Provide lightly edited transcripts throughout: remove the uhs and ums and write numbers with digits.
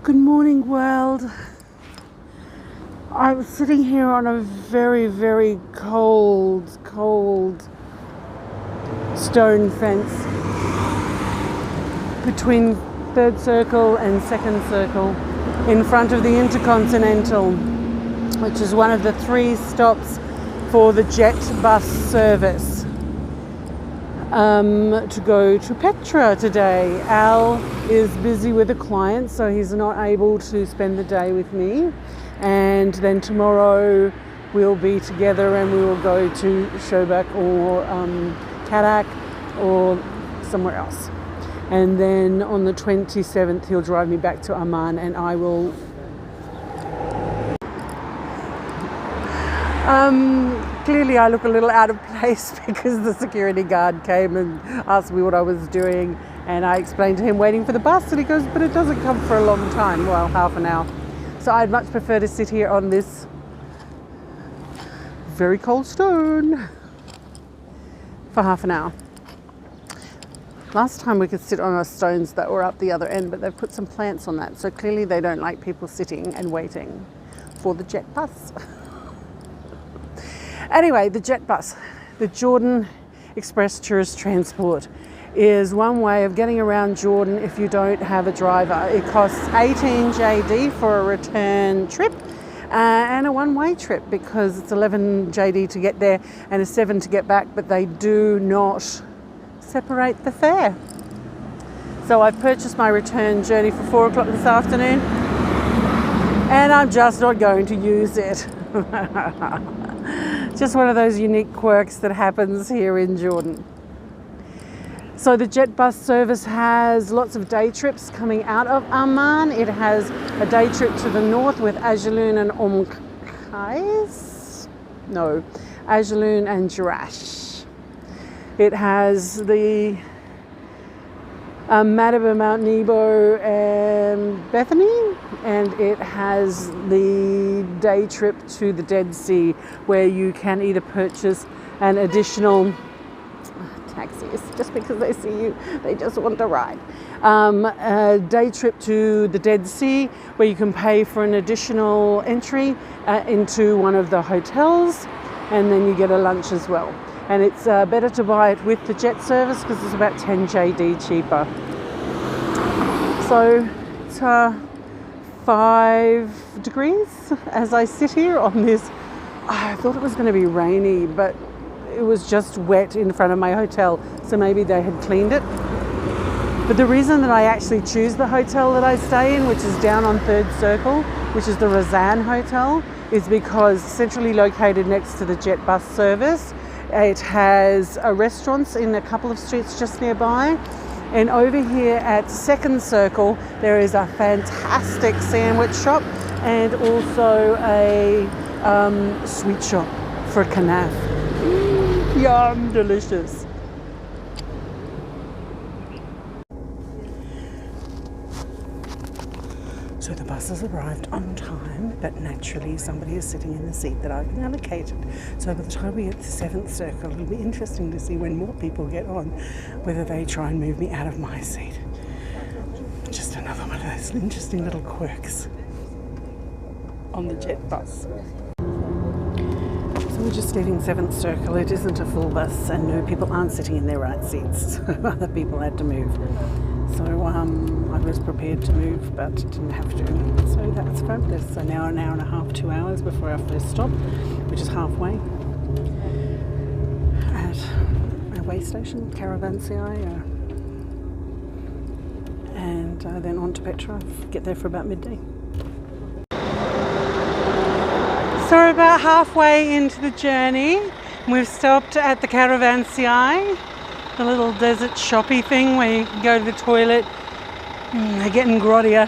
Good morning, world. I was sitting here on a very, very cold stone fence between third circle and second circle in front of the Intercontinental, which is one of the 3 stops for the Jett Bus service to go to Petra today. Al is busy with a client, so he's not able to spend the day with me. And then tomorrow we'll be together and we will go to Shawbak or Kayak or somewhere else. And then on the 27th he'll drive me back to Amman, and I will clearly I look a little out of place because the security guard came and asked me what I was doing, and I explained to him waiting for the bus, and he goes, but it doesn't come for a long time. Well, half an hour. So I'd much prefer to sit here on this very cold stone for half an hour. Last time we could sit on our stones that were up the other end, but they've put some plants on that, so clearly they don't like people sitting and waiting for the Jett Bus. Anyway, the Jett Bus, the Jordan Express Tourist Transport, is one way of getting around Jordan if you don't have a driver. It costs 18 JD for a return trip and a one-way trip, because it's 11 JD to get there and a 7 to get back, but they do not separate the fare. So I've purchased my return journey for 4 o'clock this afternoon, and I'm just not going to use it. Just one of those unique quirks that happens here in Jordan. So the Jett Bus service has lots of day trips coming out of Amman. It has a day trip to the north with Ajloun and Ajloun and Jerash. It has the Madaba, Mount Nebo and Bethany, and it has the day trip to the Dead Sea, where you can either purchase an additional taxis just because they see you, they just want to ride. A day trip to the Dead Sea, where you can pay for an additional entry into one of the hotels, and then you get a lunch as well. And it's better to buy it with the Jett service because it's about 10 JD cheaper. So it's 5 degrees as I sit here on this. I thought it was going to be rainy, but it was just wet in front of my hotel, so maybe they had cleaned it. But the reason that I actually choose the hotel that I stay in, which is down on Third Circle, which is the Razan Hotel, is because centrally located next to the Jett Bus service. It has restaurants in a couple of streets just nearby. And over here at Second Circle, there is a fantastic sandwich shop and also a sweet shop for kanaf. Yum, delicious. So the bus has arrived on time, but naturally somebody is sitting in the seat that I've been allocated. So by the time we get to 7th Circle, it'll be interesting to see when more people get on, whether they try and move me out of my seat. Just another one of those interesting little quirks on the Jett Bus. So we're just leaving 7th Circle. It isn't a full bus, and no, people aren't sitting in their right seats. So other people had to move. So I was prepared to move, but didn't have to. So that's fabulous. So now an hour and a half, 2 hours before our first stop, which is halfway, at a Waystation, Caravan Waystation, and then on to Petra. Get there for about midday. So we're about halfway into the journey. We've stopped at the Caravan Waystation, the little desert shoppy thing where you can go to the toilet. They're getting grottier.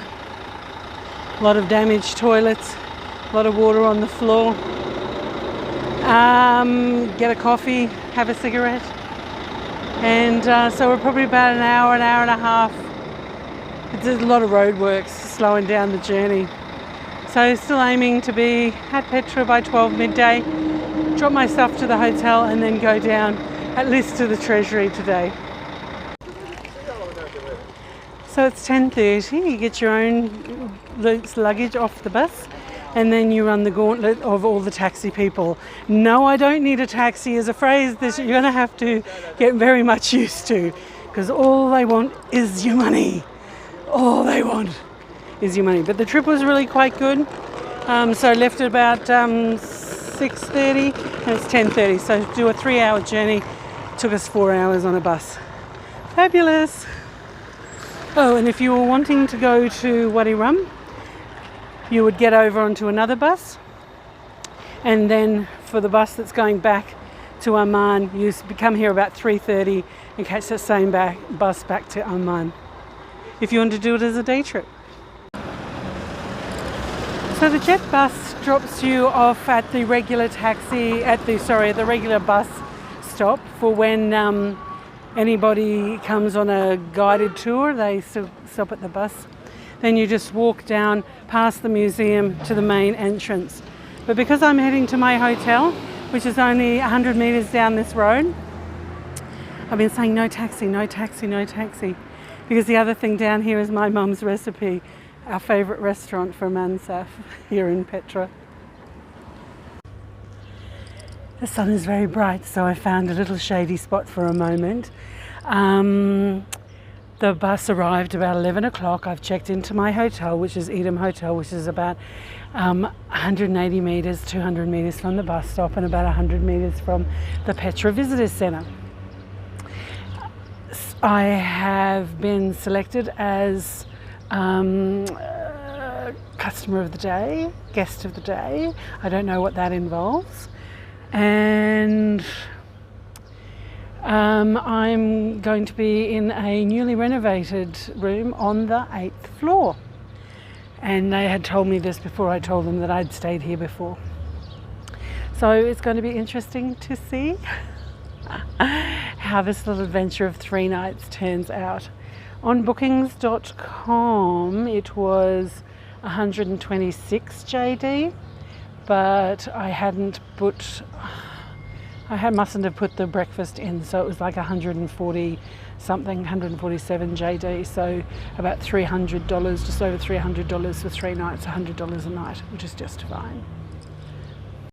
A lot of damaged toilets, a lot of water on the floor. Get a coffee, have a cigarette. And so we're probably about an hour and a half. There's a lot of roadworks slowing down the journey. So still aiming to be at Petra by 12 midday, drop my stuff to the hotel and then go down at least to the Treasury today. So it's 10:30, you get your own luggage off the bus, and then you run the gauntlet of all the taxi people. No, I don't need a taxi is a phrase that you're going to have to get very much used to, because all they want is your money. All they want is your money. But the trip was really quite good. So I left at about 6:30 and it's 10:30. So to do a 3-hour journey took us 4 hours on a bus. Fabulous. Oh, and if you were wanting to go to Wadi Rum, you would get over onto another bus, and then for the bus that's going back to Amman, you come here about 3:30 and catch that same bus back to Amman, if you want to do it as a day trip. So the Jett Bus drops you off at the regular the regular bus stop for when anybody comes on a guided tour. They stop at the bus. Then you just walk down past the museum to the main entrance. But because I'm heading to my hotel, which is only 100 metres down this road, I've been saying no taxi, no taxi, no taxi. Because the other thing down here is my mum's recipe, our favourite restaurant for Mansaf here in Petra. The sun is very bright, so I found a little shady spot for a moment. The bus arrived about 11 o'clock. I've checked into my hotel, which is Edam Hotel, which is about 180 metres, 200 metres from the bus stop and about 100 metres from the Petra Visitor Centre. I have been selected as customer of the day, guest of the day. I don't know what that involves. And I'm going to be in a newly renovated room on the 8th floor. And they had told me this before I told them that I'd stayed here before. So it's going to be interesting to see how this little adventure of 3 nights turns out. On bookings.com it was 126 JD, but mustn't have put the breakfast in, so it was like 140 something, 147 JD, so about $300, just over $300 for 3 nights, $100 a night, which is just fine.